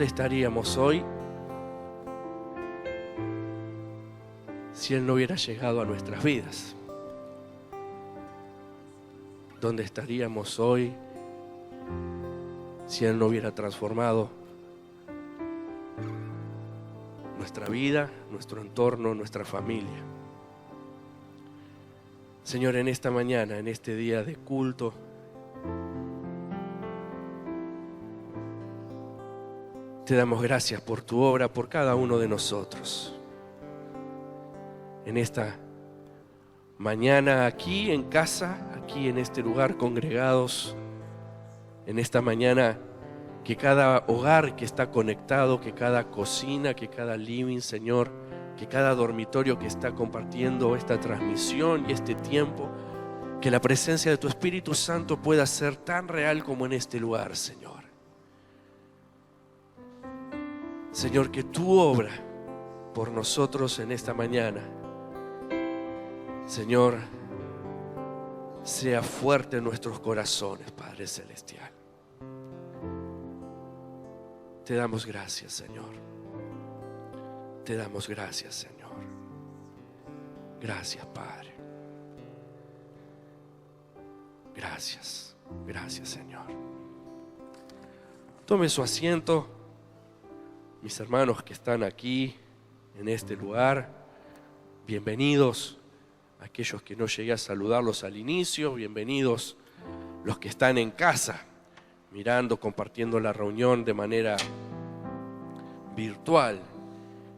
estaríamos hoy si Él no hubiera llegado a nuestras vidas? ¿Dónde estaríamos hoy si Él no hubiera transformado nuestra vida, nuestro entorno, nuestra familia? Señor, en esta mañana, en este día de culto, te damos gracias por tu obra, por cada uno de nosotros. En esta mañana aquí en casa, aquí en este lugar congregados, en esta mañana que cada hogar que está conectado, que cada cocina, que cada living, Señor, que cada dormitorio que está compartiendo esta transmisión y este tiempo, que la presencia de tu Espíritu Santo pueda ser tan real como en este lugar, Señor. Señor, que tu obra por nosotros en esta mañana, Señor, sea fuerte en nuestros corazones, Padre Celestial. Te damos gracias, Señor. Te damos gracias, Señor. Gracias, Padre. Gracias, gracias, Señor. Tome su asiento, mis hermanos que están aquí en este lugar. Bienvenidos aquellos que no llegué a saludarlos al inicio. Bienvenidos los que están en casa, mirando, compartiendo la reunión de manera virtual.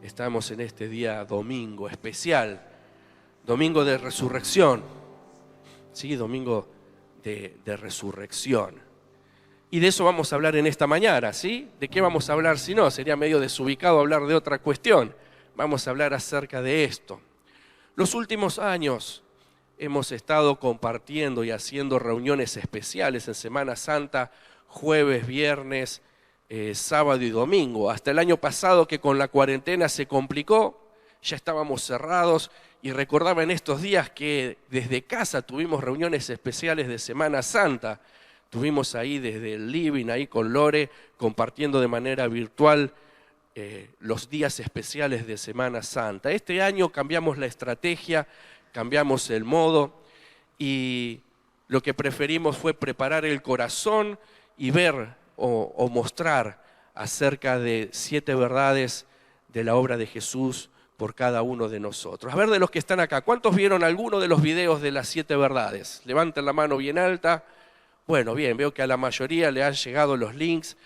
Estamos en este día domingo especial, domingo de resurrección, sí, domingo de resurrección. Y de eso vamos a hablar en esta mañana, ¿sí? ¿De qué vamos a hablar si no? Sería medio desubicado hablar de otra cuestión. Vamos a hablar acerca de esto. Los últimos años hemos estado compartiendo y haciendo reuniones especiales en Semana Santa, jueves, viernes, sábado y domingo. Hasta el año pasado, que con la cuarentena se complicó, ya estábamos cerrados, y recordaba en estos días que desde casa tuvimos reuniones especiales de Semana Santa. Tuvimos ahí desde el living, ahí con Lore, compartiendo de manera virtual los días especiales de Semana Santa. Este año cambiamos la estrategia, cambiamos el modo, y lo que preferimos fue preparar el corazón y ver o mostrar acerca de 7 verdades de la obra de Jesús por cada uno de nosotros. A ver, de los que están acá, ¿cuántos vieron alguno de los videos de las 7 verdades? Levanten la mano bien alta. Bueno, bien, veo que a la mayoría le han llegado los links,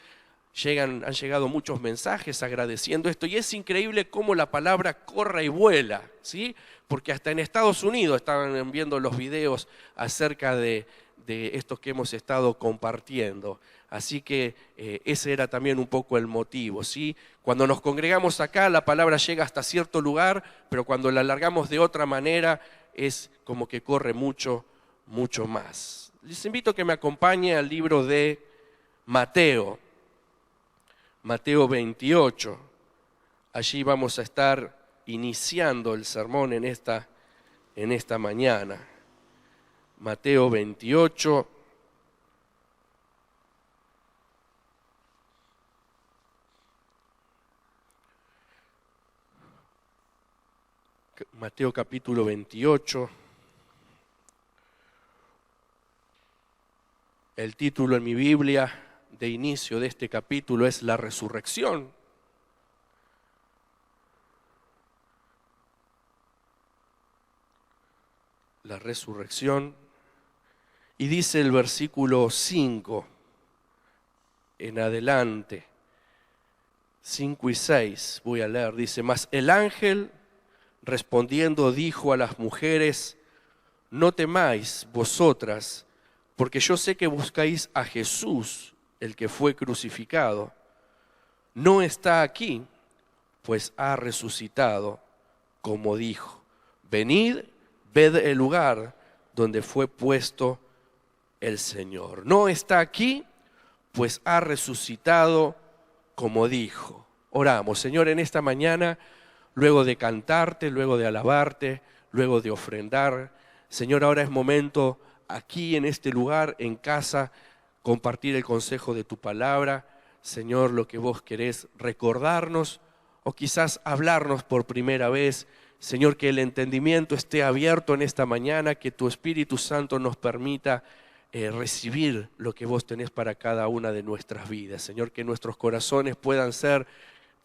han llegado muchos mensajes agradeciendo esto, y es increíble cómo la palabra corre y vuela, ¿sí? Porque hasta en Estados Unidos estaban viendo los videos acerca de estos que hemos estado compartiendo. Así que ese era también un poco el motivo, ¿sí? Cuando nos congregamos acá, la palabra llega hasta cierto lugar, pero cuando la alargamos de otra manera, es como que corre mucho, mucho más. Les invito a que me acompañen al libro de Mateo, Mateo 28. Allí vamos a estar iniciando el sermón en esta mañana. Mateo 28. Mateo capítulo 28. El título en mi Biblia de inicio de este capítulo es La Resurrección. La resurrección. Y dice el versículo 5 en adelante, 5 y 6, voy a leer, dice: Mas el ángel respondiendo dijo a las mujeres: No temáis vosotras, porque yo sé que buscáis a Jesús, el que fue crucificado. No está aquí, pues ha resucitado, como dijo. Venid, ved el lugar donde fue puesto el Señor. No está aquí, pues ha resucitado, como dijo. Oramos. Señor, en esta mañana, luego de cantarte, luego de alabarte, luego de ofrendar, Señor, ahora es momento aquí en este lugar, en casa, compartir el consejo de tu palabra. Señor, lo que vos querés recordarnos o quizás hablarnos por primera vez. Señor, que el entendimiento esté abierto en esta mañana, que tu Espíritu Santo nos permita recibir lo que vos tenés para cada una de nuestras vidas. Señor, que nuestros corazones puedan ser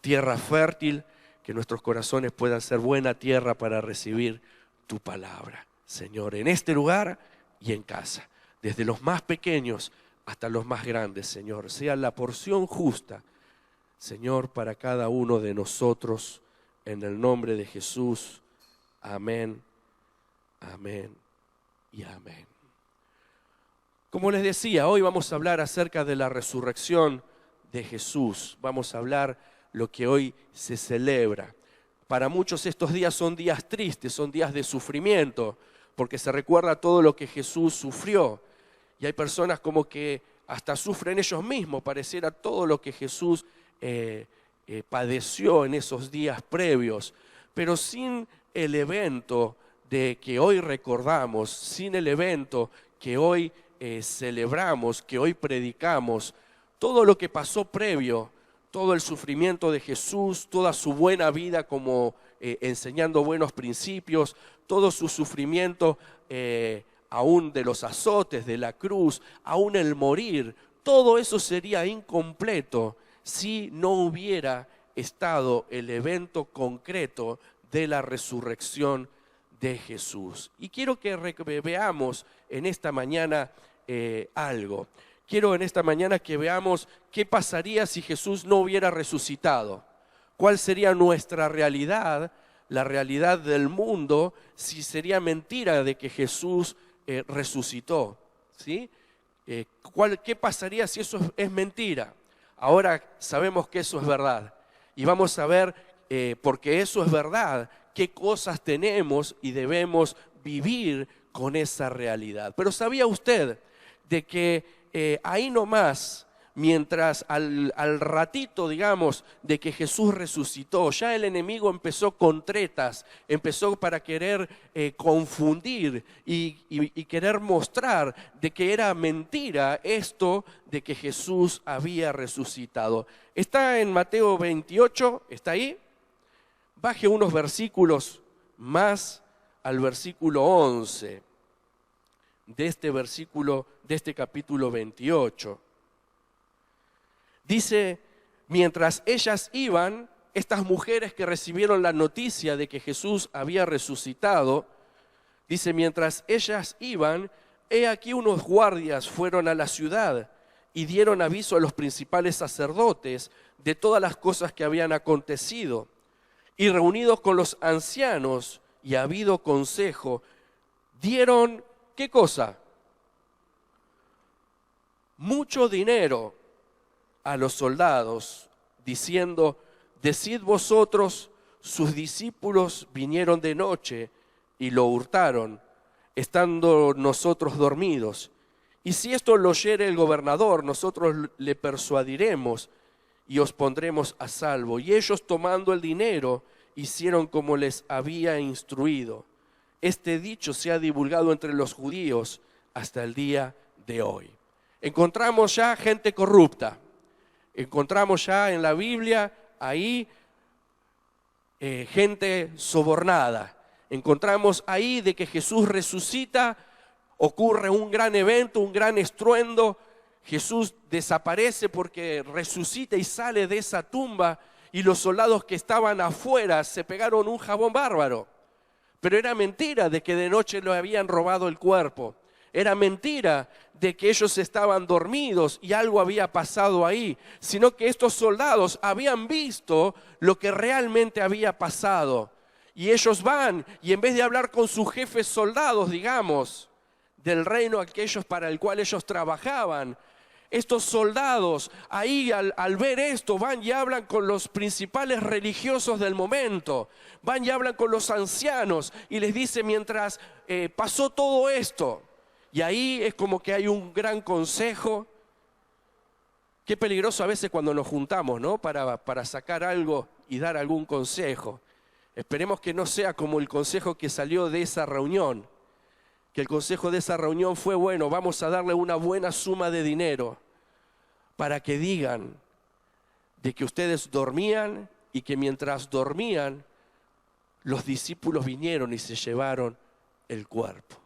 tierra fértil, que nuestros corazones puedan ser buena tierra para recibir tu palabra. Señor, en este lugar y en casa, desde los más pequeños hasta los más grandes, Señor, sea la porción justa, Señor, para cada uno de nosotros, en el nombre de Jesús. Amén, amén y amén. Como les decía, hoy vamos a hablar acerca de la resurrección de Jesús. Vamos a hablar lo que hoy se celebra. Para muchos estos días son días tristes, son días de sufrimiento, porque se recuerda todo lo que Jesús sufrió. Y hay personas como que hasta sufren ellos mismos, pareciera todo lo que Jesús padeció en esos días previos. Pero sin el evento de que hoy recordamos, sin el evento que hoy celebramos, que hoy predicamos, todo lo que pasó previo, todo el sufrimiento de Jesús, toda su buena vida como enseñando buenos principios, todo su sufrimiento aún de los azotes, de la cruz, aún el morir, todo eso sería incompleto si no hubiera estado el evento concreto de la resurrección de Jesús. Y quiero que veamos en esta mañana algo. Quiero en esta mañana que veamos qué pasaría si Jesús no hubiera resucitado. ¿Cuál sería nuestra realidad, la realidad del mundo, si sería mentira de que Jesús resucitó? ¿Sí? ¿Qué pasaría si eso es mentira? Ahora sabemos que eso es verdad. Y vamos a ver, porque eso es verdad, qué cosas tenemos y debemos vivir con esa realidad. Pero ¿sabía usted de que ahí nomás, mientras al ratito, digamos, de que Jesús resucitó, ya el enemigo empezó con tretas, empezó para querer confundir y querer mostrar de que era mentira esto de que Jesús había resucitado? Está en Mateo 28, ¿está ahí? Baje unos versículos más al versículo 11 de este capítulo 28. Dice, mientras ellas iban, estas mujeres que recibieron la noticia de que Jesús había resucitado, dice, mientras ellas iban, he aquí unos guardias fueron a la ciudad y dieron aviso a los principales sacerdotes de todas las cosas que habían acontecido. Y reunidos con los ancianos y habido consejo, dieron, ¿qué cosa? Mucho dinero a los soldados, diciendo, decid vosotros, sus discípulos vinieron de noche y lo hurtaron, estando nosotros dormidos. Y si esto lo oyere el gobernador, nosotros le persuadiremos y os pondremos a salvo. Y ellos, tomando el dinero, hicieron como les había instruido. Este dicho se ha divulgado entre los judíos hasta el día de hoy. Encontramos ya gente corrupta. Encontramos ya en la Biblia ahí gente sobornada. Encontramos ahí de que Jesús resucita, ocurre un gran evento, un gran estruendo. Jesús desaparece porque resucita y sale de esa tumba, y los soldados que estaban afuera se pegaron un jabón bárbaro. Pero era mentira de que de noche le habían robado el cuerpo. Era mentira de que ellos estaban dormidos y algo había pasado ahí, sino que estos soldados habían visto lo que realmente había pasado. Y ellos van, y en vez de hablar con sus jefes soldados, digamos, del reino aquellos para el cual ellos trabajaban, estos soldados ahí al ver esto van y hablan con los principales religiosos del momento, van y hablan con los ancianos y les dice mientras pasó todo esto. Y ahí es como que hay un gran consejo. Qué peligroso a veces cuando nos juntamos, ¿no? Para sacar algo y dar algún consejo. Esperemos que no sea como el consejo que salió de esa reunión. Que el consejo de esa reunión fue, bueno, vamos a darle una buena suma de dinero para que digan de que ustedes dormían y que mientras dormían, los discípulos vinieron y se llevaron el cuerpo.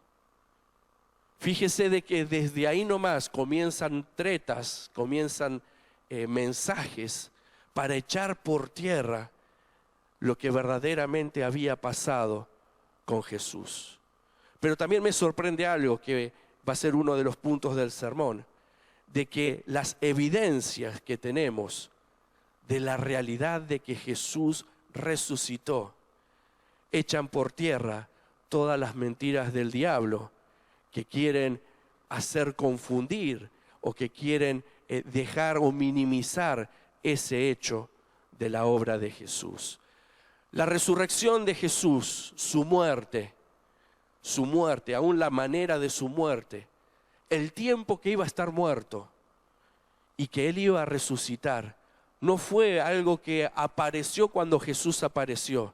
Fíjese de que desde ahí nomás comienzan tretas, comienzan mensajes para echar por tierra lo que verdaderamente había pasado con Jesús. Pero también me sorprende algo que va a ser uno de los puntos del sermón, de que las evidencias que tenemos de la realidad de que Jesús resucitó echan por tierra todas las mentiras del diablo que quieren hacer confundir o que quieren dejar o minimizar ese hecho de la obra de Jesús. La resurrección de Jesús, su muerte, aún la manera de su muerte, el tiempo que iba a estar muerto y que Él iba a resucitar, no fue algo que apareció cuando Jesús apareció,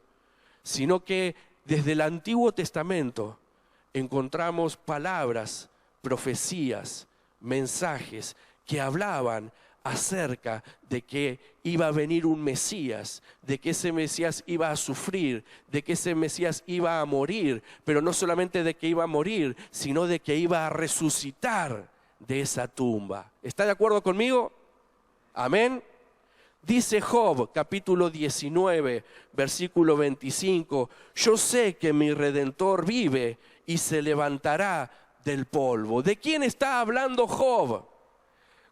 sino que desde el Antiguo Testamento encontramos palabras, profecías, mensajes que hablaban acerca de que iba a venir un Mesías, de que ese Mesías iba a sufrir, de que ese Mesías iba a morir, pero no solamente de que iba a morir, sino de que iba a resucitar de esa tumba. ¿Está de acuerdo conmigo? Amén. Dice Job, capítulo 19, versículo 25, yo sé que mi Redentor vive y se levantará del polvo. ¿De quién está hablando Job?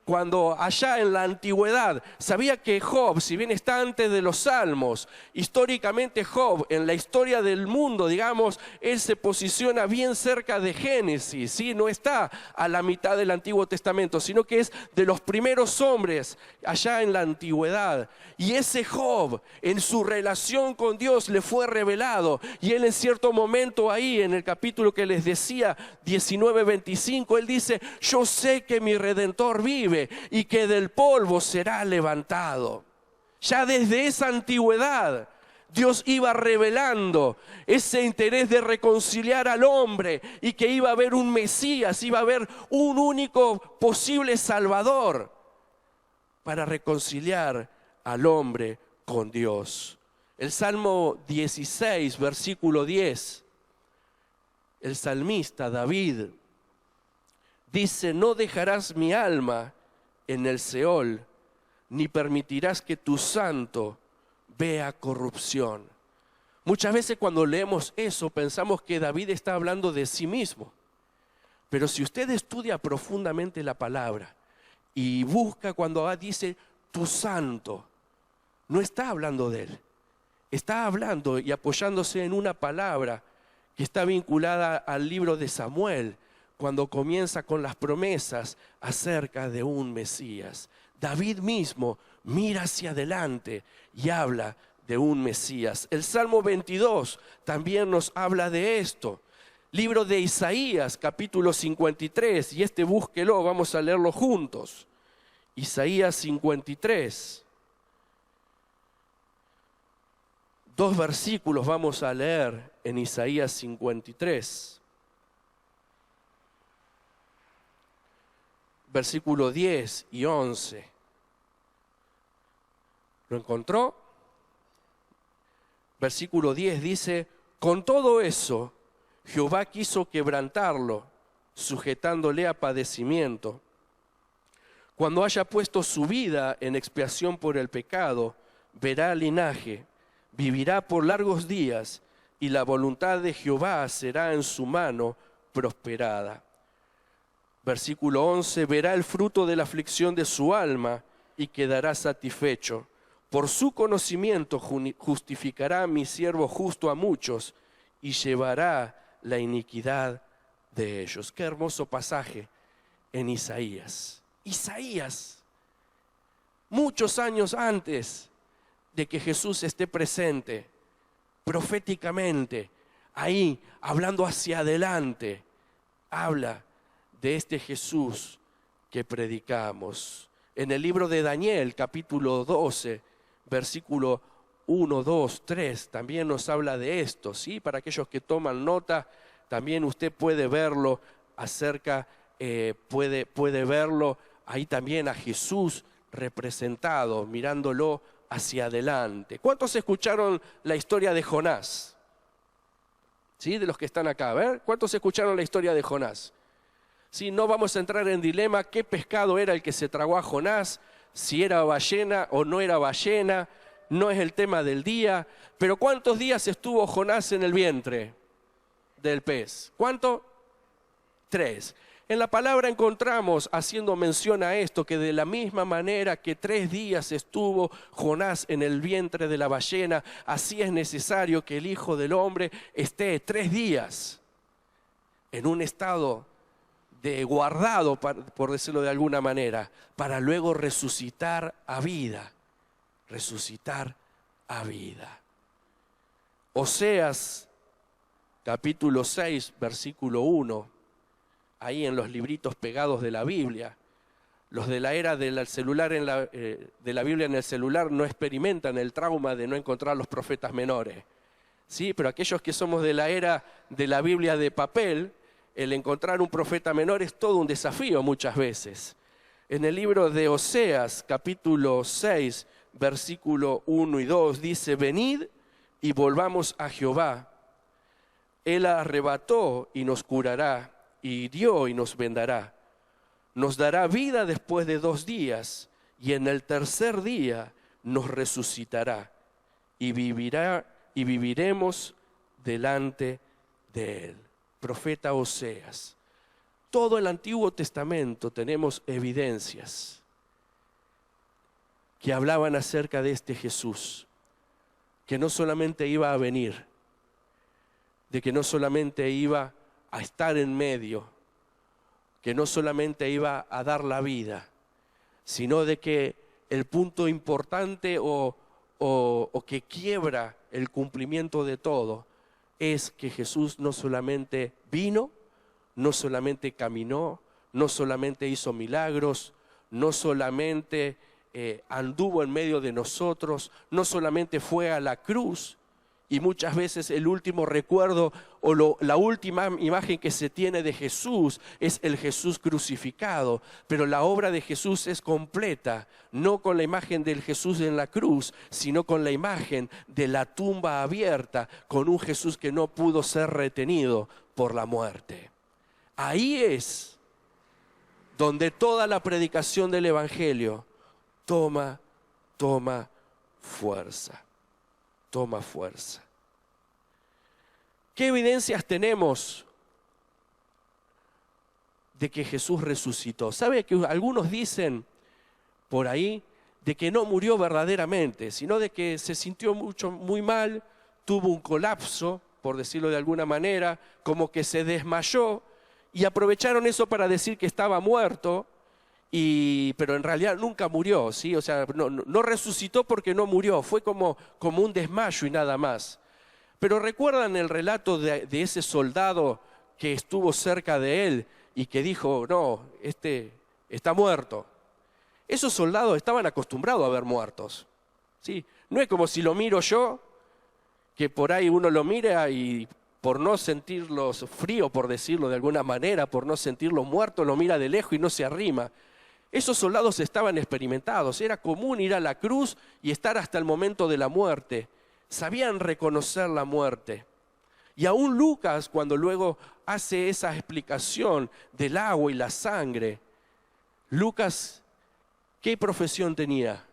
Cuando allá en la antigüedad, sabía que Job, si bien está antes de los Salmos, históricamente Job, en la historia del mundo, digamos, él se posiciona bien cerca de Génesis, ¿sí? No está a la mitad del Antiguo Testamento, sino que es de los primeros hombres allá en la antigüedad. Y ese Job, en su relación con Dios, le fue revelado. Y él en cierto momento ahí, en el capítulo que les decía, 19:25, él dice, yo sé que mi Redentor vive y que del polvo será levantado. Ya desde esa antigüedad Dios iba revelando ese interés de reconciliar al hombre y que iba a haber un Mesías, iba a haber un único posible Salvador para reconciliar al hombre con Dios. El Salmo 16, versículo 10, el salmista David dice, no dejarás mi alma en el Seol, ni permitirás que tu santo vea corrupción. Muchas veces cuando leemos eso pensamos que David está hablando de sí mismo. Pero si usted estudia profundamente la palabra y busca cuando dice tu santo, no está hablando de él. Está hablando y apoyándose en una palabra que está vinculada al libro de Samuel, cuando comienza con las promesas acerca de un Mesías. David mismo mira hacia adelante y habla de un Mesías. El Salmo 22 también nos habla de esto. Libro de Isaías, capítulo 53, y búsquelo, vamos a leerlo juntos. Isaías 53. 2 versículos vamos a leer en Isaías 53. Versículo 10 y 11. ¿Lo encontró? Versículo 10 dice, con todo eso, Jehová quiso quebrantarlo, sujetándole a padecimiento. Cuando haya puesto su vida en expiación por el pecado, verá linaje, vivirá por largos días, y la voluntad de Jehová será en su mano prosperada. Versículo 11, verá el fruto de la aflicción de su alma y quedará satisfecho. Por su conocimiento justificará a mi siervo justo a muchos y llevará la iniquidad de ellos. Qué hermoso pasaje en Isaías. Isaías, muchos años antes de que Jesús esté presente, proféticamente, ahí hablando hacia adelante, habla de este Jesús que predicamos. En el libro de Daniel, capítulo 12, versículo 1, 2, 3, también nos habla de esto, ¿sí? Para aquellos que toman nota, también usted puede verlo puede verlo ahí también a Jesús representado, mirándolo hacia adelante. ¿Cuántos escucharon la historia de Jonás? ¿Sí? De los que están acá, a ver, ¿cuántos escucharon la historia de Jonás? Sí, no vamos a entrar en dilema qué pescado era el que se tragó a Jonás, si era ballena o no era ballena, no es el tema del día, pero ¿cuántos días estuvo Jonás en el vientre del pez? ¿Cuánto? 3. En la palabra encontramos, haciendo mención a esto, que de la misma manera que 3 días estuvo Jonás en el vientre de la ballena, así es necesario que el Hijo del Hombre esté 3 días en un estado de guardado, por decirlo de alguna manera, para luego resucitar a vida. Resucitar a vida. Oseas, capítulo 6, versículo 1, ahí en los libritos pegados de la Biblia. Los de la era del celular de la Biblia en el celular no experimentan el trauma de no encontrar los profetas menores. Sí, pero aquellos que somos de la era de la Biblia de papel, el encontrar un profeta menor es todo un desafío muchas veces. En el libro de Oseas, capítulo 6, versículo 1 y 2, dice: venid y volvamos a Jehová. Él arrebató y nos curará, y dio y nos vendará. Nos dará vida después de 2 días, y en el tercer día nos resucitará, y viviremos delante de él. Profeta Oseas. Todo el Antiguo Testamento tenemos evidencias que hablaban acerca de este Jesús, que no solamente iba a venir, de que no solamente iba a estar en medio, que no solamente iba a dar la vida, sino de que el punto importante o que quiebra el cumplimiento de todo es que Jesús no solamente vino, no solamente caminó, no solamente hizo milagros, no solamente anduvo en medio de nosotros, no solamente fue a la cruz. Y muchas veces el último recuerdo o la última imagen que se tiene de Jesús es el Jesús crucificado. Pero la obra de Jesús es completa, no con la imagen del Jesús en la cruz, sino con la imagen de la tumba abierta, con un Jesús que no pudo ser retenido por la muerte. Ahí es donde toda la predicación del Evangelio toma fuerza. Toma fuerza. ¿Qué evidencias tenemos de que Jesús resucitó? ¿Sabe que algunos dicen por ahí de que no murió verdaderamente, sino de que se sintió muy mal, tuvo un colapso, por decirlo de alguna manera, como que se desmayó y aprovecharon eso para decir que estaba muerto? Pero en realidad nunca murió, ¿sí? O sea, no resucitó porque no murió, fue como un desmayo y nada más. Pero ¿recuerdan el relato de ese soldado que estuvo cerca de él y que dijo: no, este está muerto? Esos soldados estaban acostumbrados a ver muertos, ¿sí? No es como si lo miro yo, que por ahí uno lo mira y por no sentirlos frío, por decirlo de alguna manera, por no sentirlo muerto, lo mira de lejos y no se arrima. Esos soldados estaban experimentados, era común ir a la cruz y estar hasta el momento de la muerte. Sabían reconocer la muerte. Y aún Lucas, cuando luego hace esa explicación del agua y la sangre, Lucas, ¿qué profesión tenía?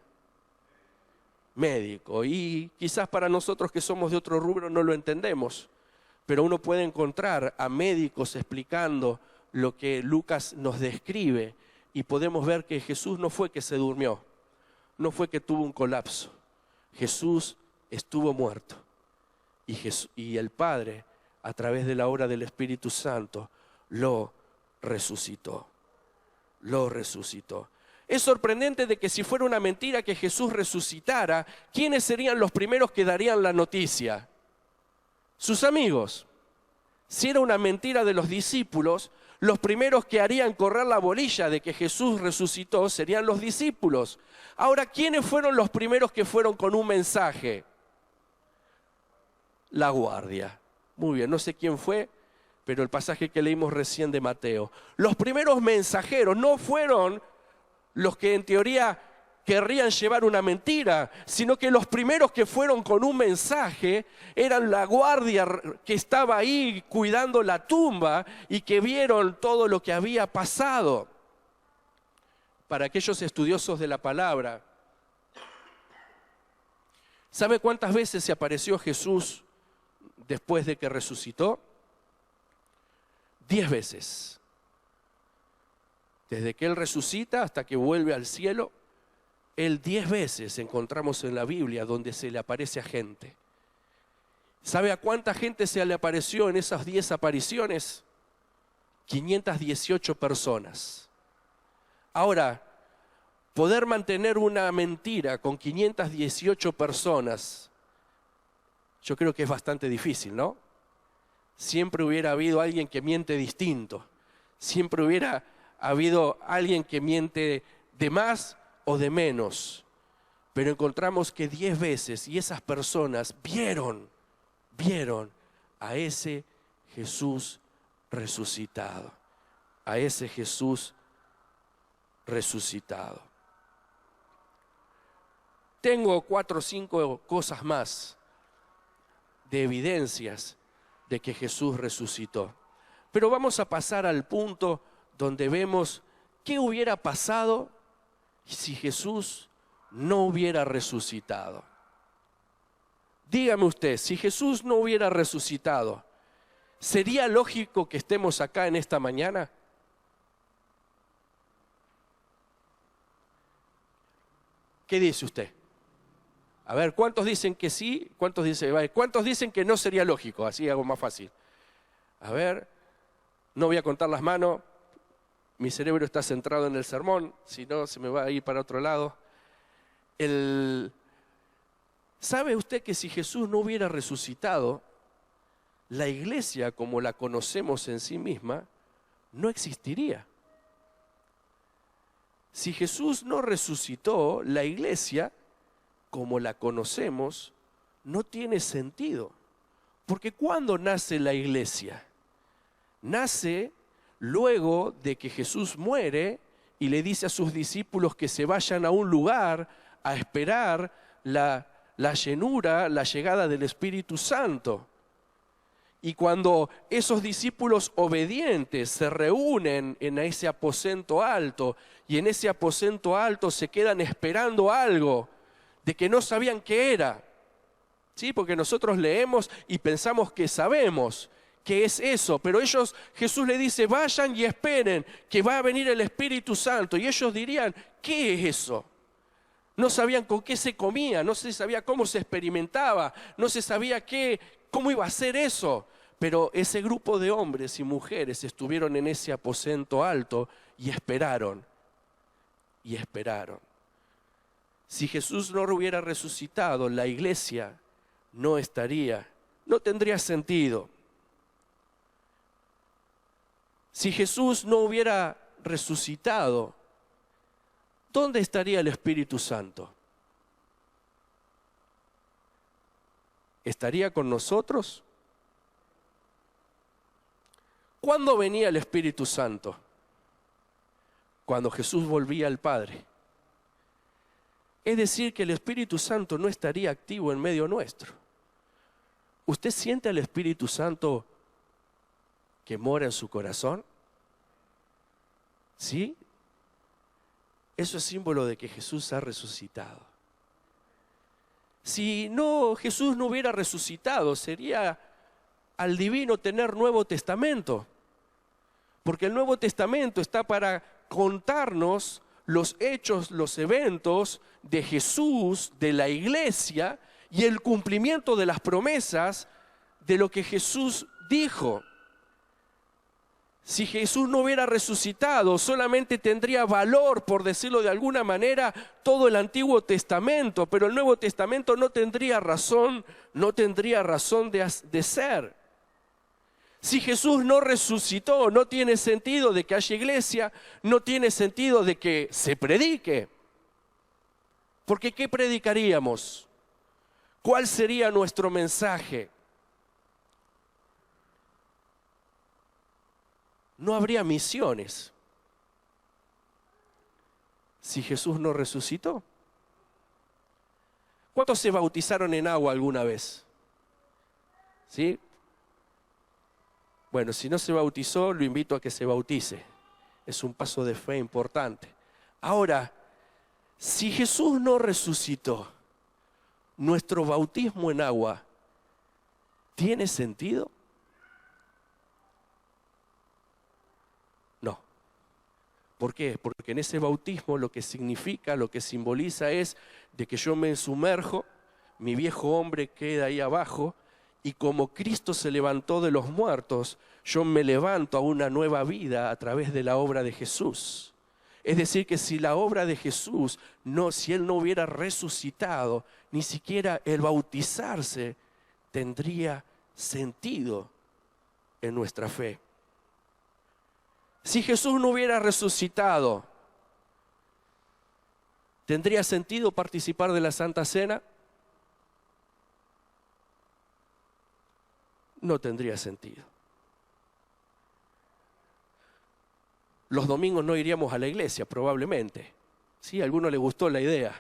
Médico. Y quizás para nosotros que somos de otro rubro no lo entendemos, pero uno puede encontrar a médicos explicando lo que Lucas nos describe. Y podemos ver que Jesús no fue que se durmió, no fue que tuvo un colapso. Jesús estuvo muerto. Y el Padre, a través de la obra del Espíritu Santo, lo resucitó. Lo resucitó. Es sorprendente de que si fuera una mentira que Jesús resucitara, ¿quiénes serían los primeros que darían la noticia? Sus amigos. Si era una mentira de los discípulos, los primeros que harían correr la bolilla de que Jesús resucitó serían los discípulos. Ahora, ¿quiénes fueron los primeros que fueron con un mensaje? La guardia. Muy bien, no sé quién fue, pero el pasaje que leímos recién de Mateo. Los primeros mensajeros no fueron los que en teoría querrían llevar una mentira, sino que los primeros que fueron con un mensaje eran la guardia que estaba ahí cuidando la tumba y que vieron todo lo que había pasado. Para aquellos estudiosos de la palabra, ¿sabe cuántas veces se apareció Jesús después de que resucitó? 10 veces. Desde que Él resucita hasta que vuelve al cielo, Él 10 veces encontramos en la Biblia donde se le aparece a gente. ¿Sabe a cuánta gente se le apareció en esas 10 apariciones? 518 personas. Ahora, poder mantener una mentira con 518 personas, yo creo que es bastante difícil, ¿no? Siempre hubiera habido alguien que miente distinto. Siempre hubiera habido alguien que miente de más o de menos, pero encontramos que 10 veces, y esas personas vieron a ese Jesús resucitado, a ese Jesús resucitado. Tengo 4 o 5 cosas más de evidencias de que Jesús resucitó, pero vamos a pasar al punto donde vemos qué hubiera pasado si Jesús no hubiera resucitado. Dígame usted, si Jesús no hubiera resucitado, ¿sería lógico que estemos acá en esta mañana? ¿Qué dice usted? A ver, ¿cuántos dicen que sí? ¿Cuántos dicen que no sería lógico? Así hago más fácil. A ver, no voy a contar las manos. Mi cerebro está centrado en el sermón, si no se me va a ir para otro lado. ¿Sabe usted que si Jesús no hubiera resucitado, la iglesia como la conocemos en sí misma no existiría? Si Jesús no resucitó, la iglesia como la conocemos no tiene sentido. Porque ¿cuándo nace la iglesia? Nace luego de que Jesús muere y le dice a sus discípulos que se vayan a un lugar a esperar la llenura, la llegada del Espíritu Santo. Y cuando esos discípulos obedientes se reúnen en ese aposento alto, y en ese aposento alto se quedan esperando algo de que no sabían qué era, ¿sí? Porque nosotros leemos y pensamos que sabemos qué es eso, pero Jesús le dice, vayan y esperen que va a venir el Espíritu Santo, y ellos dirían, ¿qué es eso? No sabían con qué se comía, no se sabía cómo se experimentaba, no se sabía cómo iba a ser eso, pero ese grupo de hombres y mujeres estuvieron en ese aposento alto y esperaron, y esperaron. Si Jesús no hubiera resucitado, la iglesia no tendría sentido. Si Jesús no hubiera resucitado, ¿dónde estaría el Espíritu Santo? ¿Estaría con nosotros? ¿Cuándo venía el Espíritu Santo? Cuando Jesús volvía al Padre. Es decir, que el Espíritu Santo no estaría activo en medio nuestro. ¿Usted siente al Espíritu Santo que mora en su corazón? ¿Sí? Eso es símbolo de que Jesús ha resucitado. Si Jesús no hubiera resucitado, sería al divino tener Nuevo Testamento. Porque el Nuevo Testamento está para contarnos los hechos, los eventos de Jesús, de la iglesia y el cumplimiento de las promesas de lo que Jesús dijo. Si Jesús no hubiera resucitado, solamente tendría valor, por decirlo de alguna manera, todo el Antiguo Testamento, pero el Nuevo Testamento no tendría razón de ser. Si Jesús no resucitó, no tiene sentido de que haya iglesia, no tiene sentido de que se predique. Porque ¿qué predicaríamos? ¿Cuál sería nuestro mensaje? No habría misiones si Jesús no resucitó. ¿Cuántos se bautizaron en agua alguna vez? ¿Sí? Bueno, si no se bautizó, lo invito a que se bautice. Es un paso de fe importante. Ahora, si Jesús no resucitó, ¿nuestro bautismo en agua tiene sentido? No. ¿Por qué? Porque en ese bautismo lo que significa, lo que simboliza es de que yo me sumerjo, mi viejo hombre queda ahí abajo, y como Cristo se levantó de los muertos, yo me levanto a una nueva vida a través de la obra de Jesús. Es decir, que si la obra de Jesús, si Él no hubiera resucitado, ni siquiera el bautizarse tendría sentido en nuestra fe. Si Jesús no hubiera resucitado, ¿tendría sentido participar de la Santa Cena? No tendría sentido. Los domingos no iríamos a la iglesia, probablemente. Sí, a alguno le gustó la idea.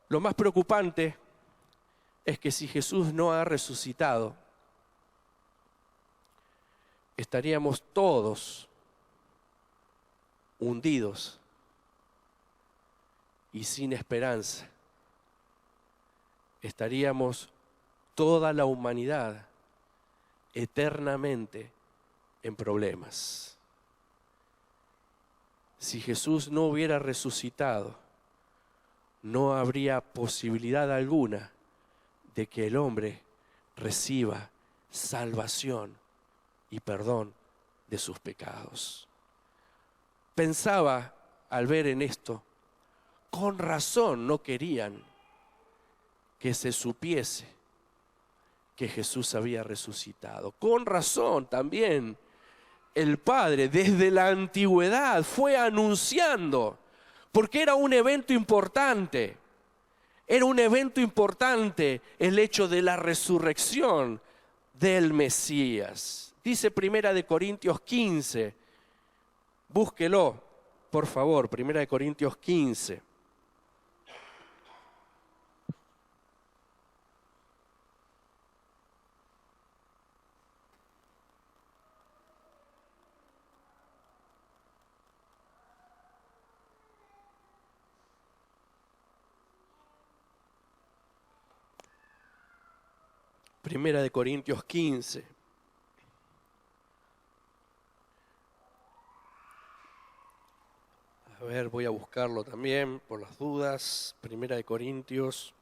Lo más preocupante es que si Jesús no ha resucitado, estaríamos todos hundidos y sin esperanza. Estaríamos toda la humanidad eternamente en problemas. Si Jesús no hubiera resucitado, no habría posibilidad alguna de que el hombre reciba salvación y perdón de sus pecados. Pensaba al ver en esto, con razón no querían que se supiese que Jesús había resucitado. Con razón también el Padre desde la antigüedad fue anunciando, porque era un evento importante. Era un evento importante el hecho de la resurrección del Mesías. Dice 1 Corintios 15, búsquelo, por favor, 1 Corintios 15. Primera de Corintios 15. A ver, voy a buscarlo también por las dudas. Primera de Corintios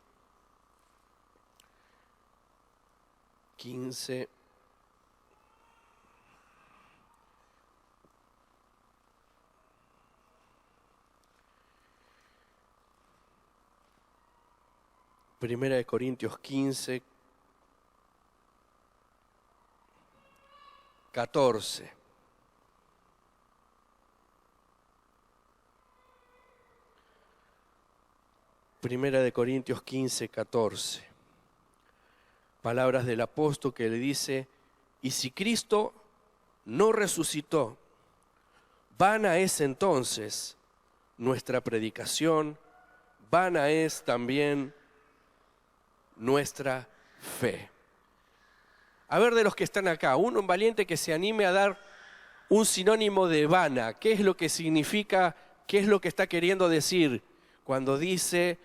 15. Primera de Corintios 15, 14. Primera de Corintios 15, 14. Palabras del apóstol que le dice, y si Cristo no resucitó, vana es entonces nuestra predicación, vana es también nuestra fe. A ver, de los que están acá, un valiente que se anime a dar un sinónimo de vana. ¿Qué es lo que significa? ¿Qué es lo que está queriendo decir cuando dice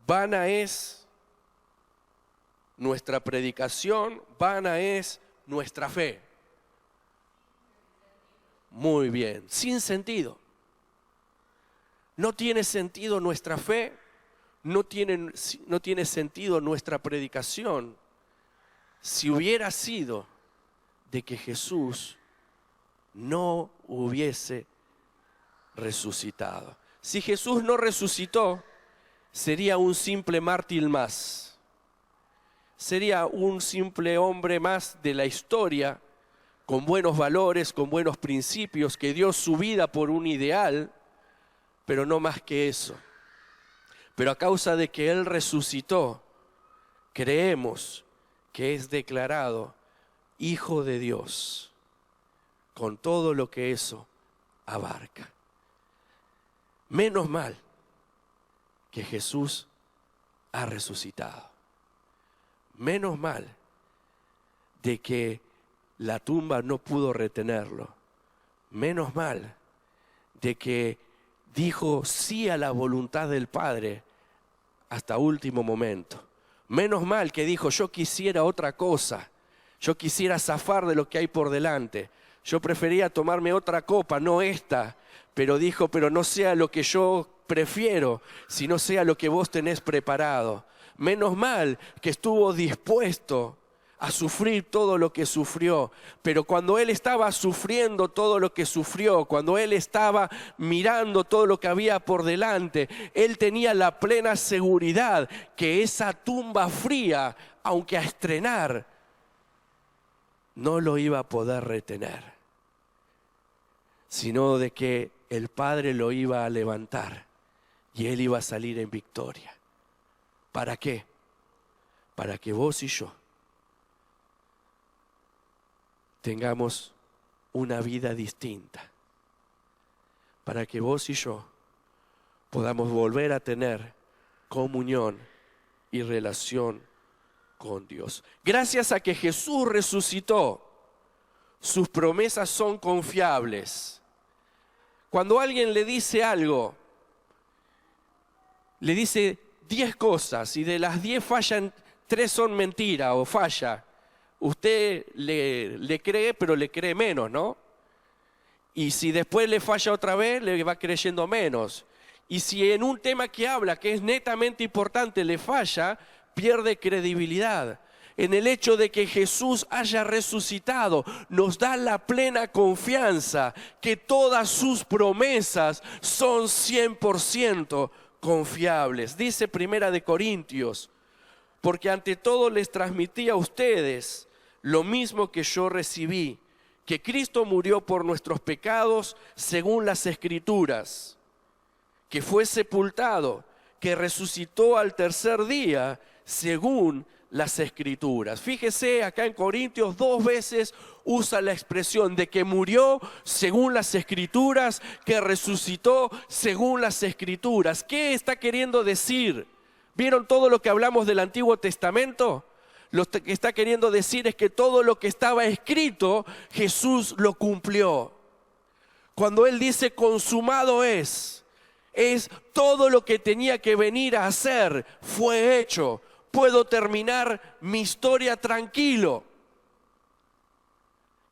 vana es nuestra predicación, vana es nuestra fe? Muy bien, sin sentido. No tiene sentido nuestra fe, no tiene sentido nuestra predicación si hubiera sido de que Jesús no hubiese resucitado. Si Jesús no resucitó, sería un simple mártir más. Sería un simple hombre más de la historia, con buenos valores, con buenos principios, que dio su vida por un ideal, pero no más que eso. Pero a causa de que Él resucitó, creemos que es declarado Hijo de Dios, con todo lo que eso abarca. Menos mal que Jesús ha resucitado. Menos mal de que la tumba no pudo retenerlo. Menos mal de que dijo sí a la voluntad del Padre hasta último momento. Menos mal que dijo, yo quisiera otra cosa, yo quisiera zafar de lo que hay por delante, yo prefería tomarme otra copa, no esta, pero dijo, pero no sea lo que yo prefiero, sino sea lo que vos tenés preparado. Menos mal que estuvo dispuesto a sufrir todo lo que sufrió, pero cuando Él estaba sufriendo todo lo que sufrió, cuando Él estaba mirando todo lo que había por delante, Él tenía la plena seguridad que esa tumba fría, aunque a estrenar, no lo iba a poder retener, sino de que el Padre lo iba a levantar y Él iba a salir en victoria. ¿Para qué? Para que vos y yo tengamos una vida distinta, para que vos y yo podamos volver a tener comunión y relación con Dios. Gracias a que Jesús resucitó, sus promesas son confiables. Cuando alguien le dice algo, le dice 10 cosas y de las 10 fallan, 3 son mentira o falla. Usted le cree, pero le cree menos, ¿no? Y si después le falla otra vez, le va creyendo menos. Y si en un tema que habla, que es netamente importante, le falla, pierde credibilidad. En el hecho de que Jesús haya resucitado, nos da la plena confianza que todas sus promesas son 100% confiables. Dice Primera de Corintios, porque ante todo les transmití a ustedes lo mismo que yo recibí, que Cristo murió por nuestros pecados según las Escrituras, que fue sepultado, que resucitó al tercer día según las Escrituras. Fíjese, acá en Corintios 2 veces usa la expresión de que murió según las Escrituras, que resucitó según las Escrituras. ¿Qué está queriendo decir? ¿Vieron todo lo que hablamos del Antiguo Testamento? Lo que está queriendo decir es que todo lo que estaba escrito, Jesús lo cumplió. Cuando Él dice consumado es todo lo que tenía que venir a hacer, fue hecho. Puedo terminar mi historia tranquilo.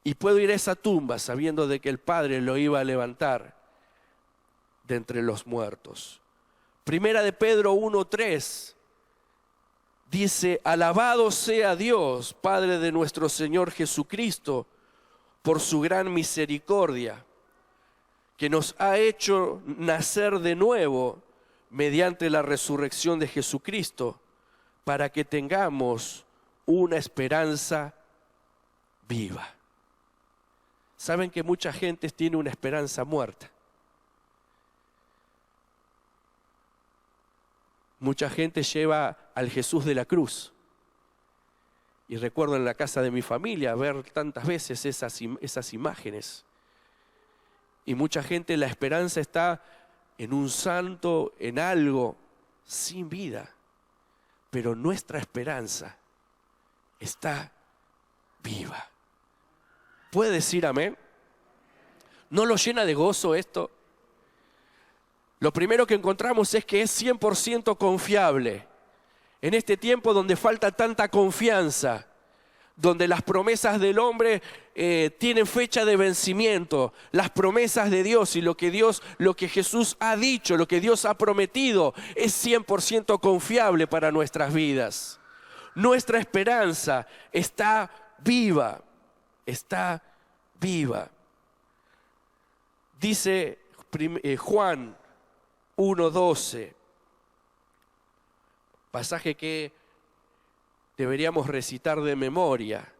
Y puedo ir a esa tumba sabiendo de que el Padre lo iba a levantar de entre los muertos. Primera de Pedro 1:3 dice, alabado sea Dios, Padre de nuestro Señor Jesucristo, por su gran misericordia, que nos ha hecho nacer de nuevo mediante la resurrección de Jesucristo, para que tengamos una esperanza viva. ¿Saben que mucha gente tiene una esperanza muerta? Mucha gente lleva al Jesús de la cruz. Y recuerdo en la casa de mi familia ver tantas veces esas imágenes. Y mucha gente, la esperanza está en un santo, en algo sin vida. Pero nuestra esperanza está viva. ¿Puede decir amén? ¿No lo llena de gozo esto? Lo primero que encontramos es que es 100% confiable. En este tiempo donde falta tanta confianza, donde las promesas del hombre tienen fecha de vencimiento, las promesas de Dios y lo que Jesús ha dicho, lo que Dios ha prometido, es 100% confiable para nuestras vidas. Nuestra esperanza está viva, está viva. Dice Juan 1:12, pasaje que deberíamos recitar de memoria.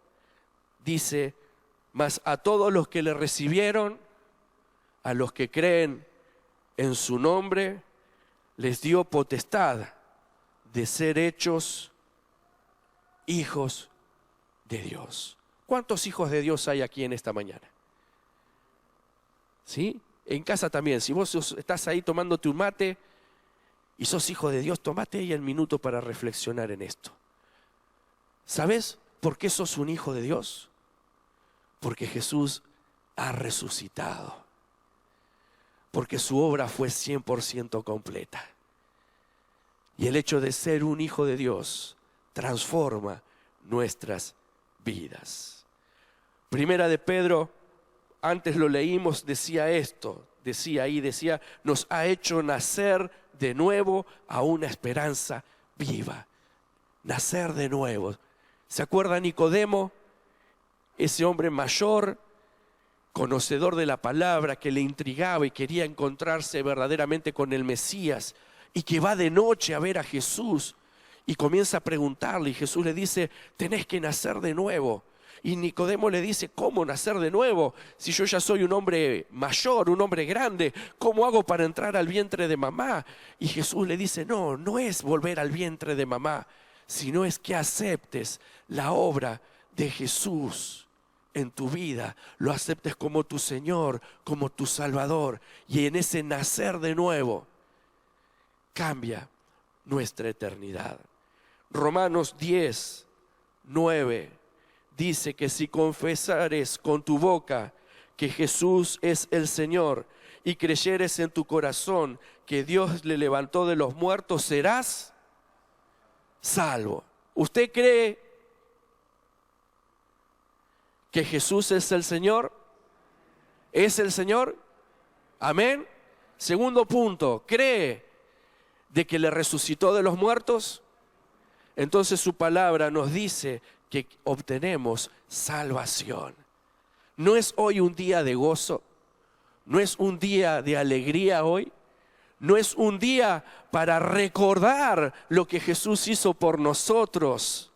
Dice, mas a todos los que le recibieron, a los que creen en su nombre, les dio potestad de ser hechos hijos de Dios. ¿Cuántos hijos de Dios hay aquí en esta mañana? ¿Sí? en casa también, si vos estás ahí tomándote un mate y sos hijo de Dios, tomate ahí el minuto para reflexionar en esto. ¿Sabes por qué sos un hijo de Dios? Porque Jesús ha resucitado. Porque su obra fue 100% completa. Y el hecho de ser un hijo de Dios transforma nuestras vidas. Primera de Pedro, antes lo leímos, decía esto, decía, nos ha hecho nacer de nuevo a una esperanza viva. Nacer de nuevo. ¿Se acuerda Nicodemo? Ese hombre mayor, conocedor de la palabra, que le intrigaba y quería encontrarse verdaderamente con el Mesías, y que va de noche a ver a Jesús y comienza a preguntarle, y Jesús le dice, tenés que nacer de nuevo. Y Nicodemo le dice, ¿cómo nacer de nuevo? Si yo ya soy un hombre mayor, un hombre grande, ¿cómo hago para entrar al vientre de mamá? Y Jesús le dice, no es volver al vientre de mamá, sino es que aceptes la obra de Jesús en tu vida, lo aceptes como tu Señor, como tu Salvador, y en ese nacer de nuevo cambia nuestra eternidad. Romanos 10:9 dice que si confesares con tu boca que Jesús es el Señor y creyeres en tu corazón que Dios le levantó de los muertos, serás salvo. ¿Usted cree que Jesús es el Señor? ¿Es el Señor? Amén. Segundo punto, ¿cree de que le resucitó de los muertos? Entonces su palabra nos dice que obtenemos salvación. ¿No es hoy un día de gozo? ¿No es un día de alegría hoy? ¿No es un día para recordar lo que Jesús hizo por nosotros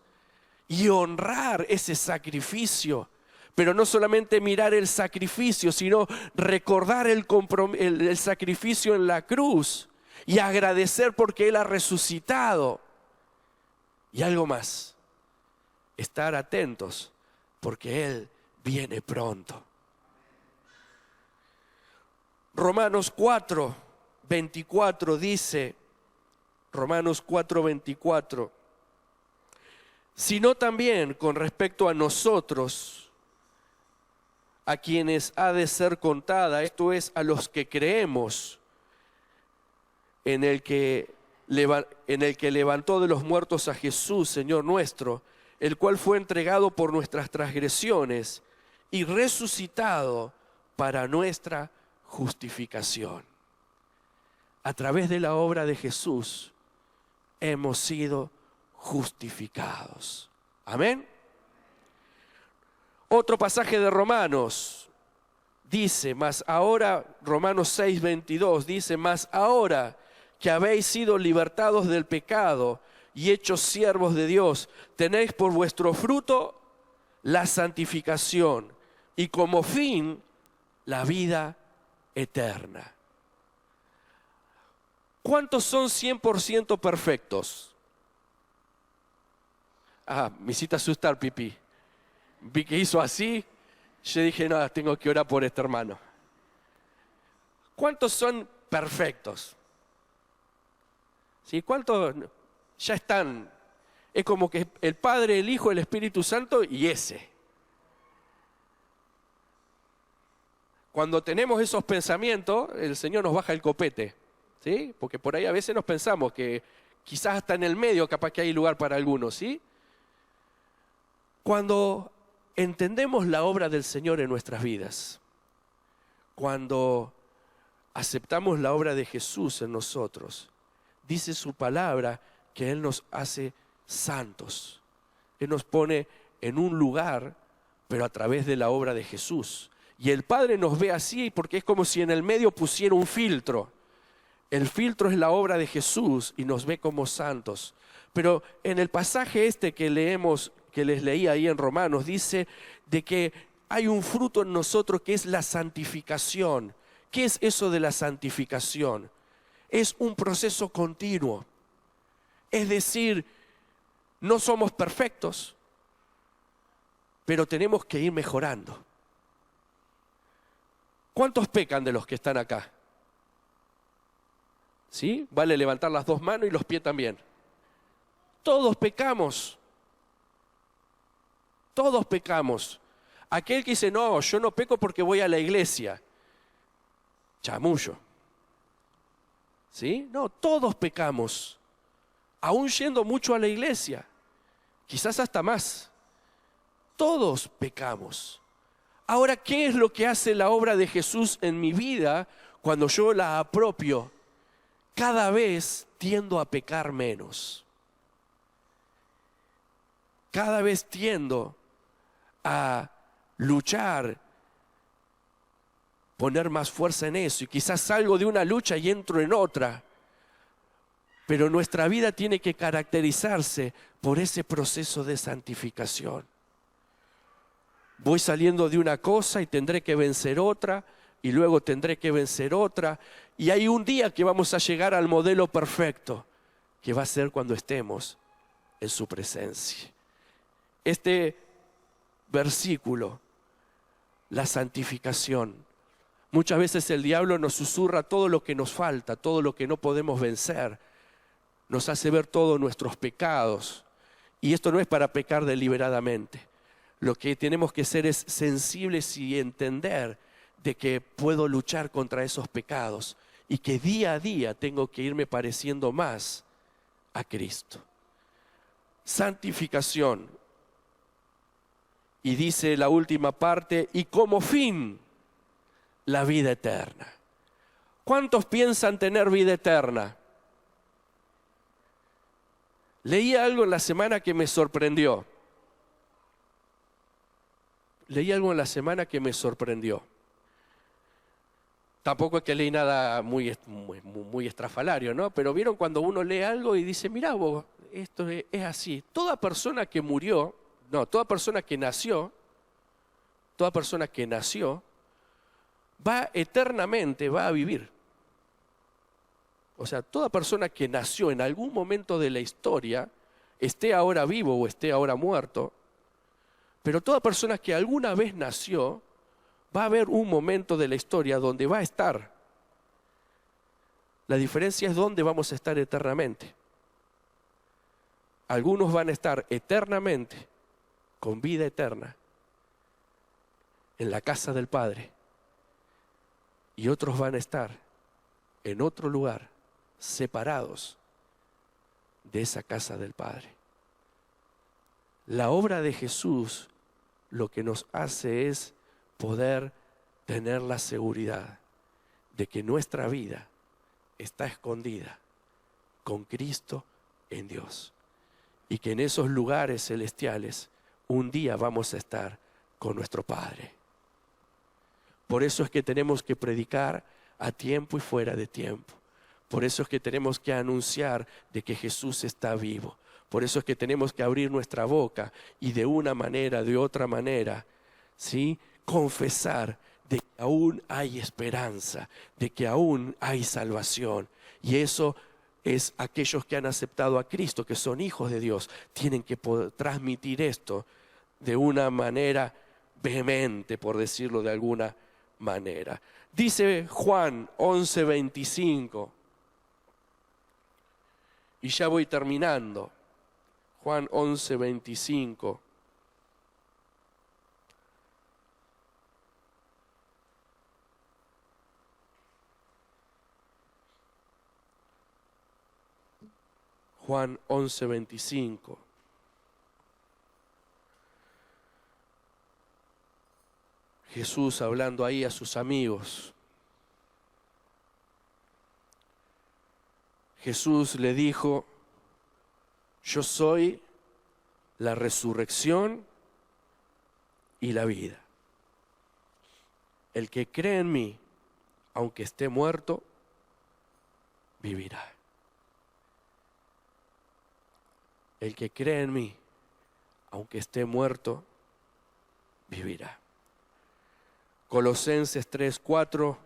y honrar ese sacrificio? Pero no solamente mirar el sacrificio, sino recordar el sacrificio en la cruz y agradecer porque Él ha resucitado. Y algo más, estar atentos porque Él viene pronto. Romanos 4:24 dice, Romanos 4:24, sino también con respecto a nosotros, a quienes ha de ser contada, esto es, a los que creemos en el que levantó de los muertos a Jesús, Señor nuestro, el cual fue entregado por nuestras transgresiones y resucitado para nuestra justificación. A través de la obra de Jesús hemos sido justificados. Amén. Otro pasaje de Romanos dice, Romanos 6:22 dice, mas ahora que habéis sido libertados del pecado y hechos siervos de Dios, tenéis por vuestro fruto la santificación y como fin la vida eterna. ¿Cuántos son 100% perfectos? Me hiciste asustar, Pipi. Vi que hizo así, yo dije, no, tengo que orar por este hermano. ¿Cuántos son perfectos? ¿Sí? ¿Cuántos ya están? Es como que el Padre, el Hijo, el Espíritu Santo y ese. Cuando tenemos esos pensamientos, el Señor nos baja el copete, ¿sí? Porque por ahí a veces nos pensamos que quizás hasta en el medio capaz que hay lugar para algunos, ¿sí? Cuando entendemos la obra del Señor en nuestras vidas, cuando aceptamos la obra de Jesús en nosotros, dice su palabra que Él nos hace santos. Él nos pone en un lugar, pero a través de la obra de Jesús. Y el Padre nos ve así porque es como si en el medio pusiera un filtro. El filtro es la obra de Jesús y nos ve como santos. Pero en el pasaje que leemos, que les leí ahí en Romanos, dice de que hay un fruto en nosotros que es la santificación. ¿Qué es eso de la santificación? Es un proceso continuo. Es decir, no somos perfectos, pero tenemos que ir mejorando. ¿Cuántos pecan de los que están acá? ¿Sí? Vale levantar las dos manos y los pies también. Todos pecamos. Todos pecamos. Aquel que dice, no, yo no peco porque voy a la iglesia. Chamullo. ¿Sí? No, todos pecamos. Aún yendo mucho a la iglesia. Quizás hasta más. Todos pecamos. Ahora, ¿qué es lo que hace la obra de Jesús en mi vida cuando yo la apropio? Cada vez tiendo a pecar menos. Cada vez tiendo a luchar, poner más fuerza en eso. Y quizás salgo de una lucha y entro en otra. Pero nuestra vida tiene que caracterizarse por ese proceso de santificación. Voy saliendo de una cosa y tendré que vencer otra, y luego tendré que vencer otra. Y hay un día que vamos a llegar al modelo perfecto, que va a ser cuando estemos en su presencia. Este versículo, la santificación, muchas veces el diablo nos susurra todo lo que nos falta, todo lo que no podemos vencer. Nos hace ver todos nuestros pecados. Y esto no es para pecar deliberadamente. Lo que tenemos que ser es sensibles y entender de que puedo luchar contra esos pecados y que día a día tengo que irme pareciendo más a Cristo. Santificación. Y dice la última parte, y como fin, la vida eterna. ¿Cuántos piensan tener vida eterna? Leí algo en la semana que me sorprendió. Tampoco es que leí nada muy estrafalario, ¿no? Pero vieron cuando uno lee algo y dice, mirá vos, esto es así. Toda persona que nació, va eternamente, va a vivir. O sea, toda persona que nació en algún momento de la historia, esté ahora vivo o esté ahora muerto, pero toda persona que alguna vez nació, va a haber un momento de la historia donde va a estar. La diferencia es dónde vamos a estar eternamente. Algunos van a estar eternamente, con vida eterna, en la casa del Padre. Y otros van a estar en otro lugar, separados de esa casa del Padre. La obra de Jesús lo que nos hace es poder tener la seguridad de que nuestra vida está escondida con Cristo en Dios. Y que en esos lugares celestiales un día vamos a estar con nuestro Padre. Por eso es que tenemos que predicar a tiempo y fuera de tiempo. Por eso es que tenemos que anunciar de que Jesús está vivo. Por eso es que tenemos que abrir nuestra boca y de una manera, de otra manera, ¿sí?, confesar de que aún hay esperanza, de que aún hay salvación. Y eso es aquellos que han aceptado a Cristo, que son hijos de Dios, tienen que poder transmitir esto de una manera vehemente, por decirlo de alguna manera. Dice Juan 11:25, y ya voy terminando. Juan 11:25. Juan 11:25. Jesús hablando ahí a sus amigos. Jesús le dijo, yo soy la resurrección y la vida. El que cree en mí, aunque esté muerto, vivirá. El que cree en mí, aunque esté muerto, vivirá. Colosenses 3:4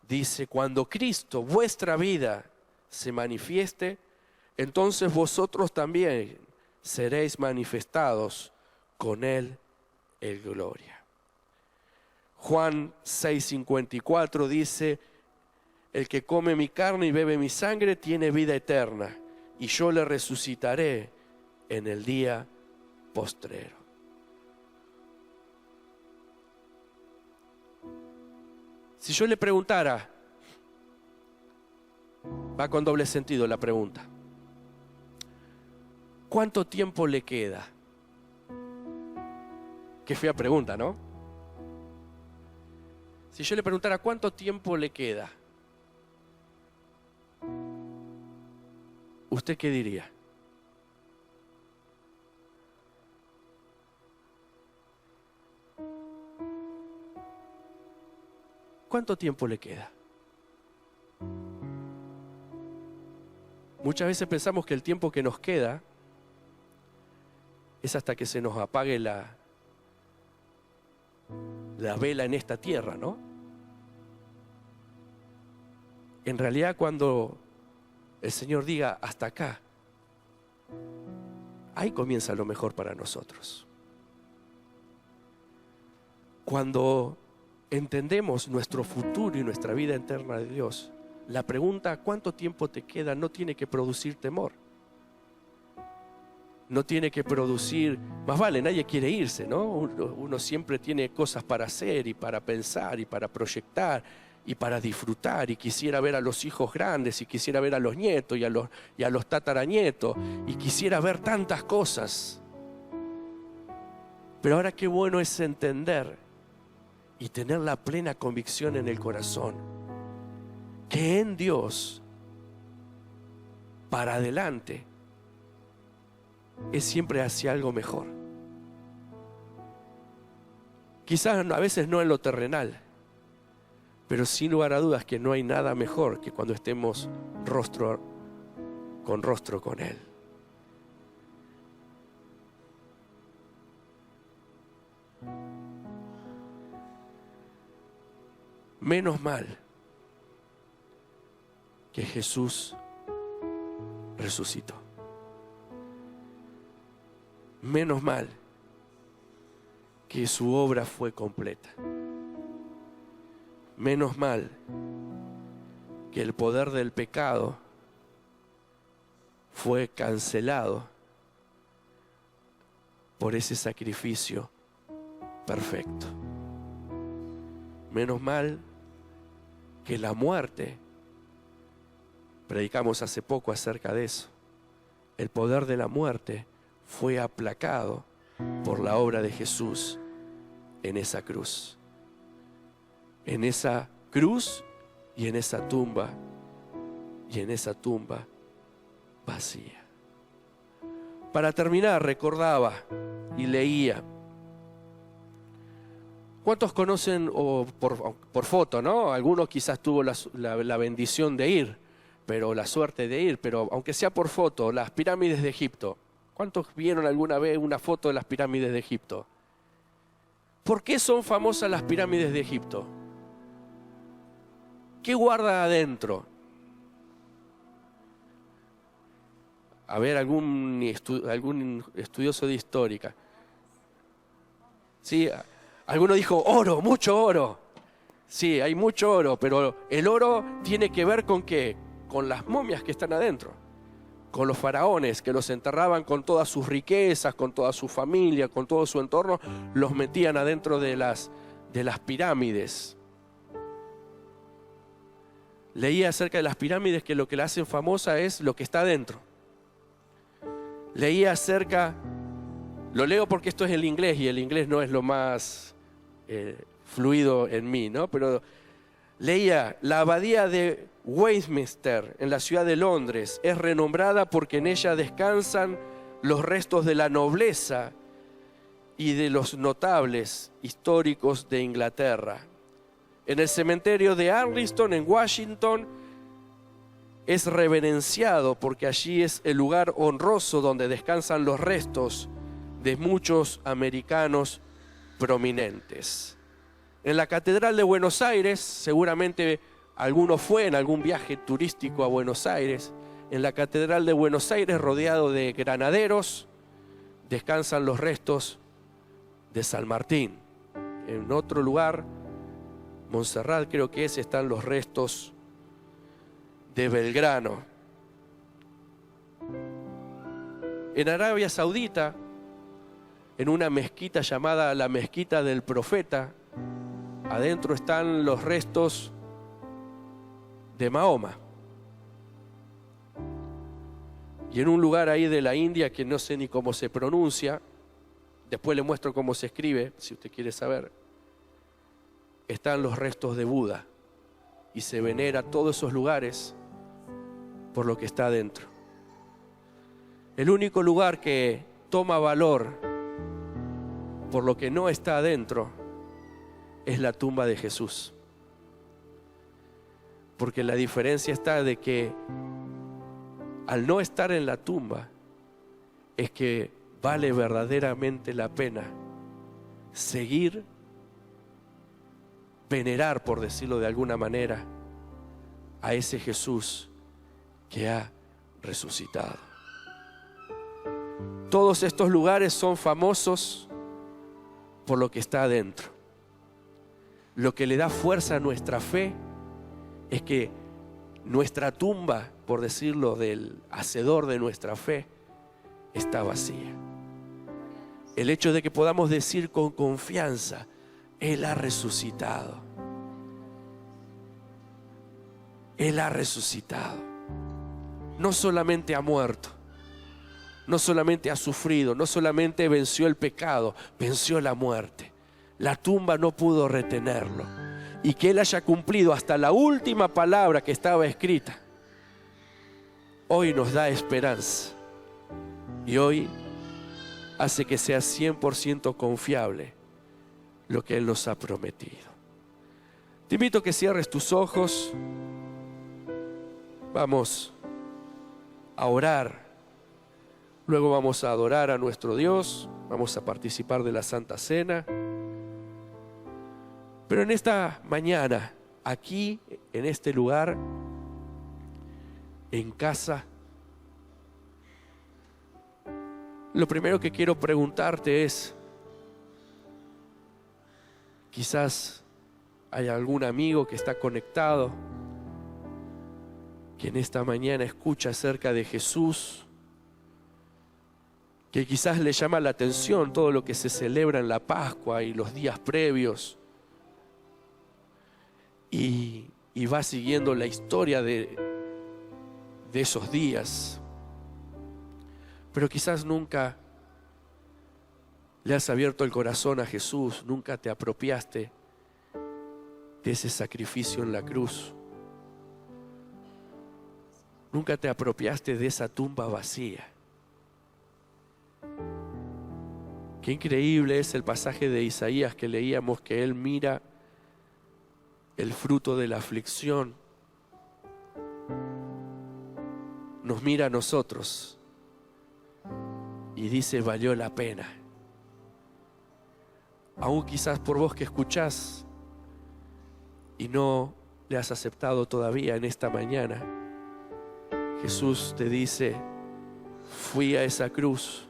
dice, cuando Cristo, vuestra vida, se manifieste, entonces vosotros también seréis manifestados con Él en gloria. Juan 6:54 dice: el que come mi carne y bebe mi sangre tiene vida eterna, y yo le resucitaré en el día postrero. Si yo le preguntara, va con doble sentido la pregunta, ¿cuánto tiempo le queda? Qué fea pregunta, ¿no? Si yo le preguntara cuánto tiempo le queda, ¿usted qué diría? ¿Cuánto tiempo le queda? Muchas veces pensamos que el tiempo que nos queda es hasta que se nos apague la vela en esta tierra, ¿no? En realidad, cuando el Señor diga hasta acá, ahí comienza lo mejor para nosotros. Cuando entendemos nuestro futuro y nuestra vida eterna de Dios, la pregunta ¿cuánto tiempo te queda? No tiene que producir temor. No tiene que producir, más vale, nadie quiere irse, ¿no? Uno siempre tiene cosas para hacer y para pensar y para proyectar y para disfrutar, y quisiera ver a los hijos grandes, y quisiera ver a los nietos y a los tataranietos, y quisiera ver tantas cosas. Pero ahora qué bueno es entender y tener la plena convicción en el corazón que en Dios, para adelante, es siempre hacia algo mejor. Quizás a veces no en lo terrenal, pero sin lugar a dudas que no hay nada mejor que cuando estemos rostro con Él. Menos mal que Jesús resucitó. Menos mal que su obra fue completa. Menos mal que el poder del pecado fue cancelado por ese sacrificio perfecto. Menos mal que la muerte, predicamos hace poco acerca de eso, el poder de la muerte fue aplacado por la obra de Jesús en esa cruz. En esa cruz y en esa tumba vacía. Para terminar, recordaba y leía. ¿Cuántos conocen por foto, no? Algunos quizás tuvo la bendición de ir, pero la suerte de ir, pero aunque sea por foto, las pirámides de Egipto. ¿Cuántos vieron alguna vez una foto de las pirámides de Egipto? ¿Por qué son famosas las pirámides de Egipto? ¿Qué guarda adentro? A ver, algún estudioso de histórica. Sí, alguno dijo oro, mucho oro. Sí, hay mucho oro, pero el oro tiene que ver ¿con qué? Con las momias que están adentro, con los faraones que los enterraban con todas sus riquezas, con toda su familia, con todo su entorno, los metían adentro de las pirámides. Leía acerca de las pirámides que lo que la hacen famosa es lo que está adentro. Leía acerca, lo leo porque esto es el inglés y el inglés no es lo más fluido en mí, ¿no? Pero leía, la abadía de Westminster en la ciudad de Londres es renombrada porque en ella descansan los restos de la nobleza y de los notables históricos de Inglaterra. En el cementerio de Arlington, en Washington, es reverenciado porque allí es el lugar honroso donde descansan los restos de muchos americanos prominentes. En la Catedral de Buenos Aires, seguramente alguno fue en algún viaje turístico a Buenos Aires, en la Catedral de Buenos Aires, rodeado de granaderos, descansan los restos de San Martín. En otro lugar, Montserrat, creo que están los restos de Belgrano. En Arabia Saudita, en una mezquita llamada la Mezquita del Profeta, adentro están los restos de Mahoma. Y en un lugar ahí de la India que no sé ni cómo se pronuncia, después le muestro cómo se escribe, si usted quiere saber, están los restos de Buda. Y se venera todos esos lugares por lo que está adentro. El único lugar que toma valor por lo que no está adentro es la tumba de Jesús. Porque la diferencia está de que al no estar en la tumba es que vale verdaderamente la pena seguir, venerar, por decirlo de alguna manera, a ese Jesús que ha resucitado. Todos estos lugares son famosos por lo que está adentro. Lo que le da fuerza a nuestra fe es que nuestra tumba, por decirlo del hacedor de nuestra fe, está vacía. El hecho de que podamos decir con confianza: Él ha resucitado. Él ha resucitado. No solamente ha muerto, no solamente ha sufrido, no solamente venció el pecado, venció la muerte. La tumba no pudo retenerlo. Y que Él haya cumplido hasta la última palabra que estaba escrita, hoy nos da esperanza. Y hoy hace que sea 100% confiable lo que Él nos ha prometido. Te invito a que cierres tus ojos. Vamos a orar. Luego vamos a adorar a nuestro Dios. Vamos a participar de la Santa Cena. Pero en esta mañana, aquí, en este lugar, en casa, lo primero que quiero preguntarte es: quizás hay algún amigo que está conectado, que en esta mañana escucha acerca de Jesús, que quizás le llama la atención todo lo que se celebra en la Pascua y los días previos, y va siguiendo la historia de esos días, pero quizás nunca le has abierto el corazón a Jesús, nunca te apropiaste de ese sacrificio en la cruz, nunca te apropiaste de esa tumba vacía. Qué increíble es el pasaje de Isaías que leíamos, que Él mira el fruto de la aflicción, nos mira a nosotros y dice: valió la pena. Aún quizás por vos que escuchás y no le has aceptado todavía, en esta mañana Jesús te dice: fui a esa cruz,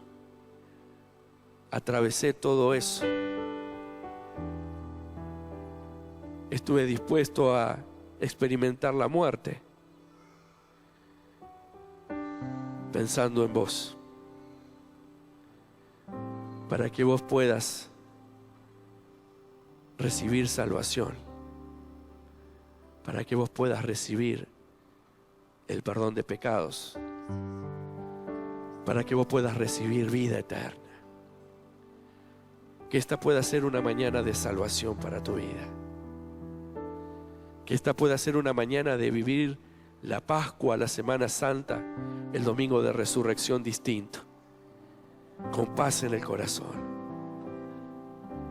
atravesé todo eso, estuve dispuesto a experimentar la muerte pensando en vos, para que vos puedas recibir salvación, para que vos puedas recibir el perdón de pecados, para que vos puedas recibir vida eterna. Que esta pueda ser una mañana de salvación para tu vida. Que esta pueda ser una mañana de vivir la Pascua, la Semana Santa, el domingo de resurrección distinto, con paz en el corazón.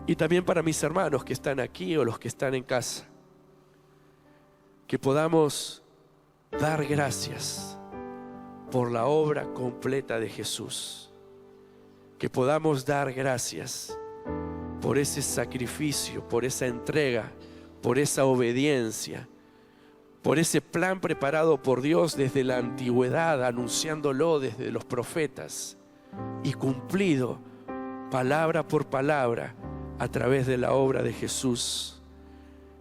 Y también para mis hermanos que están aquí o los que están en casa, que podamos dar gracias por la obra completa de Jesús. Que podamos dar gracias por ese sacrificio, por esa entrega, por esa obediencia, por ese plan preparado por Dios desde la antigüedad, anunciándolo desde los profetas y cumplido palabra por palabra a través de la obra de Jesús.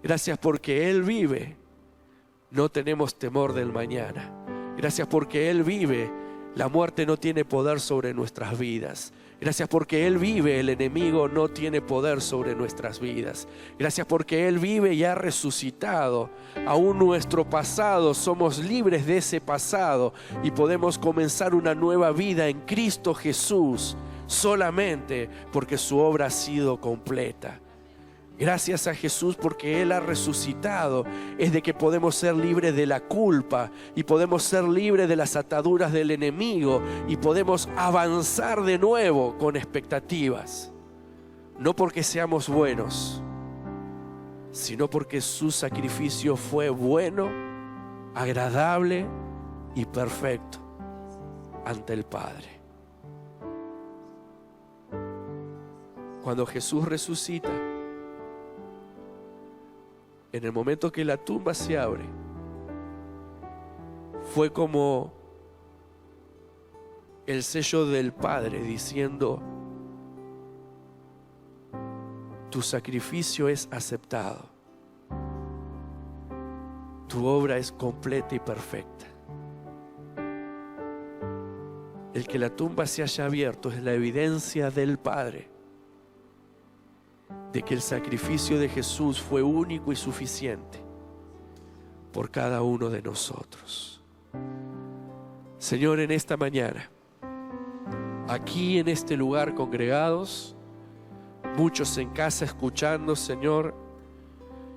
Gracias porque Él vive. No tenemos temor del mañana. Gracias porque Él vive. La muerte no tiene poder sobre nuestras vidas. Gracias porque Él vive, el enemigo no tiene poder sobre nuestras vidas. Gracias porque Él vive y ha resucitado. Aún nuestro pasado, somos libres de ese pasado y podemos comenzar una nueva vida en Cristo Jesús, solamente porque su obra ha sido completa. Gracias a Jesús porque Él ha resucitado, es de que podemos ser libres de la culpa y podemos ser libres de las ataduras del enemigo y podemos avanzar de nuevo con expectativas. No porque seamos buenos, sino porque su sacrificio fue bueno, agradable y perfecto ante el Padre. Cuando Jesús resucita, en el momento que la tumba se abre, fue como el sello del Padre diciendo: tu sacrificio es aceptado, tu obra es completa y perfecta. El que la tumba se haya abierto es la evidencia del Padre de que el sacrificio de Jesús fue único y suficiente por cada uno de nosotros. Señor, en esta mañana, aquí en este lugar congregados, muchos en casa escuchando, Señor,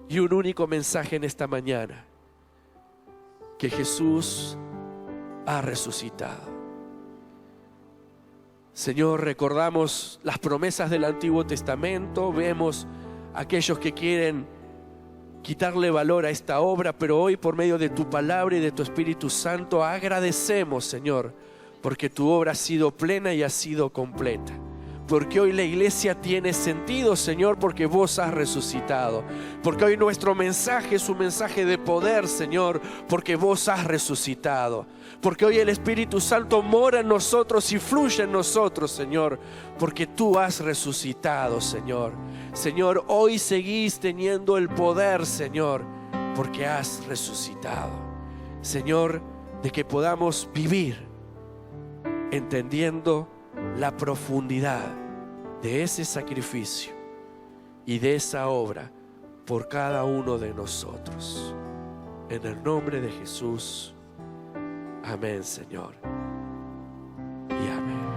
y un único mensaje en esta mañana: que Jesús ha resucitado. Señor, recordamos las promesas del Antiguo Testamento, vemos a aquellos que quieren quitarle valor a esta obra, pero hoy por medio de tu palabra y de tu Espíritu Santo agradecemos, Señor, porque tu obra ha sido plena y ha sido completa. Porque hoy la iglesia tiene sentido, Señor, porque vos has resucitado. Porque hoy nuestro mensaje es un mensaje de poder, Señor, porque vos has resucitado. Porque hoy el Espíritu Santo mora en nosotros y fluye en nosotros, Señor, porque tú has resucitado, Señor. Señor, hoy seguís teniendo el poder, Señor, porque has resucitado. Señor, de que podamos vivir entendiendo la profundidad de ese sacrificio y de esa obra por cada uno de nosotros. En el nombre de Jesús. Amén, Señor. Y amén.